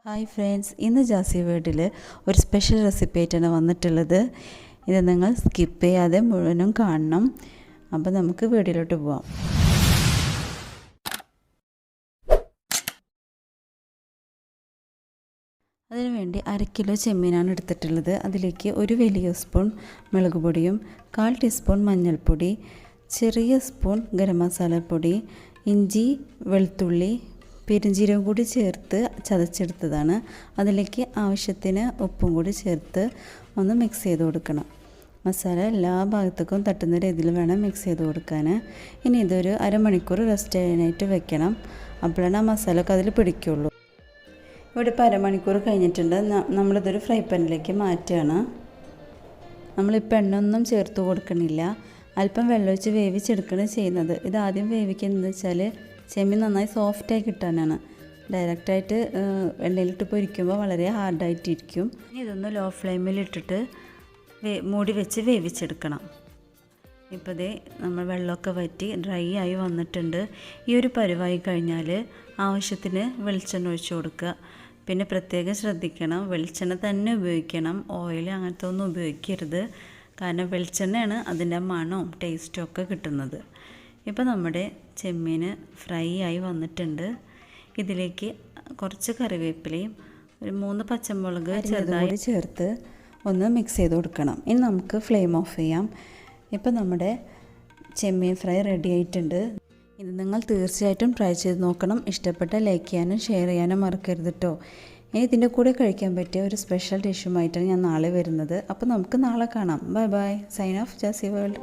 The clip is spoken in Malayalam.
ഹായ് ഫ്രണ്ട്സ്, ഇന്ന് ജാസി വേർഡിൽ ഒരു സ്പെഷ്യൽ റെസിപ്പി ആയിട്ടാണ് വന്നിട്ടുള്ളത്. ഇത് നിങ്ങൾ സ്കിപ്പ് ചെയ്യാതെ മുഴുവനും കാണണം. അപ്പോൾ നമുക്ക് വീഡിയോയിലോട്ട് പോവാം. അതിനുവേണ്ടി 1/2 കിലോ ചെമ്മീനാണ് എടുത്തിട്ടുള്ളത്. അതിലേക്ക് 1 വലിയ സ്പൂൺ മുളക് പൊടിയും 1/4 ടീസ്പൂൺ മഞ്ഞൾപ്പൊടി, ചെറിയ സ്പൂൺ ഗരം മസാലപ്പൊടി, ഇഞ്ചി വെളുത്തുള്ളി പെരുംജീരകം കൂടി ചേർത്ത് ചതച്ചെടുത്തതാണ്. അതിലേക്ക് ആവശ്യത്തിന് ഉപ്പും കൂടി ചേർത്ത് ഒന്ന് മിക്സ് ചെയ്ത് കൊടുക്കണം. മസാല എല്ലാ ഭാഗത്തേക്കും തട്ടുന്ന രീതിയിൽ വേണം മിക്സ് ചെയ്ത് കൊടുക്കാൻ. ഇനി ഇതൊരു അരമണിക്കൂർ റെസ്റ്റ് ചെയ്യാനായിട്ട് വെക്കണം. അപ്പോഴാണ് ആ മസാലയൊക്കെ അതിൽ പിടിക്കുള്ളൂ. ഇവിടെ ഇപ്പോൾ അരമണിക്കൂർ കഴിഞ്ഞിട്ടുണ്ട്. നമ്മളിതൊരു ഫ്രൈ പാനിലേക്ക് മാറ്റുകയാണ്. നമ്മളിപ്പോൾ എണ്ണയൊന്നും ചേർത്ത് കൊടുക്കണില്ല. അല്പം വെള്ളമൊഴിച്ച് വേവിച്ചെടുക്കുകയാണ് ചെയ്യുന്നത്. ഇത് ആദ്യം വേവിക്കുന്നതെന്ന് വെച്ചാൽ ചെമ്മീൻ നന്നായി സോഫ്റ്റായി കിട്ടാനാണ്. ഡയറക്റ്റായിട്ട് എണ്ണയിലിട്ട് പൊരിക്കുമ്പോൾ വളരെ ഹാർഡായിട്ടിരിക്കും. ഇതൊന്ന് ലോ ഫ്ലെയിമിലിട്ടിട്ട് മൂടി വെച്ച് വേവിച്ചെടുക്കണം. ഇപ്പോൾ ദേ നമ്മൾ വെള്ളമൊക്കെ വറ്റി ഡ്രൈ ആയി വന്നിട്ടുണ്ട്. ഈ ഒരു പരുവായി കഴിഞ്ഞാൽ ആവശ്യത്തിന് വെളിച്ചെണ്ണ ഒഴിച്ച് കൊടുക്കുക. പിന്നെ പ്രത്യേകം ശ്രദ്ധിക്കണം, വെളിച്ചെണ്ണ തന്നെ ഉപയോഗിക്കണം. ഓയിൽ അങ്ങനത്തെ ഒന്നും ഉപയോഗിക്കരുത്. കാരണം വെളിച്ചെണ്ണയാണ് അതിൻ്റെ മണവും ടേസ്റ്റും ഒക്കെ കിട്ടുന്നത്. ഇപ്പോൾ നമ്മുടെ ചെമ്മീൻ ഫ്രൈ ആയി വന്നിട്ടുണ്ട്. ഇതിലേക്ക് കുറച്ച് കറിവേപ്പിലയും 3 പച്ചമുളക് ചെറുതായി ചേർത്ത് ഒന്ന് മിക്സ് ചെയ്ത് കൊടുക്കണം. ഇനി നമുക്ക് ഫ്ലെയിം ഓഫ് ചെയ്യാം. ഇപ്പോൾ നമ്മുടെ ചെമ്മീൻ ഫ്രൈ റെഡി ആയിട്ടുണ്ട്. ഇത് നിങ്ങൾ തീർച്ചയായിട്ടും ട്രൈ ചെയ്ത് നോക്കണം. ഇഷ്ടപ്പെട്ട ലൈക്ക് ചെയ്യാനും ഷെയർ ചെയ്യാനും മറക്കരുത് കേട്ടോ. ഇനി ഇതിൻ്റെ കൂടെ കഴിക്കാൻ പറ്റിയ ഒരു സ്പെഷ്യൽ ഡിഷുമായിട്ടാണ് ഞാൻ നാളെ വരുന്നത്. അപ്പോൾ നമുക്ക് നാളെ കാണാം. Bye bye. Sign off, jazzy world.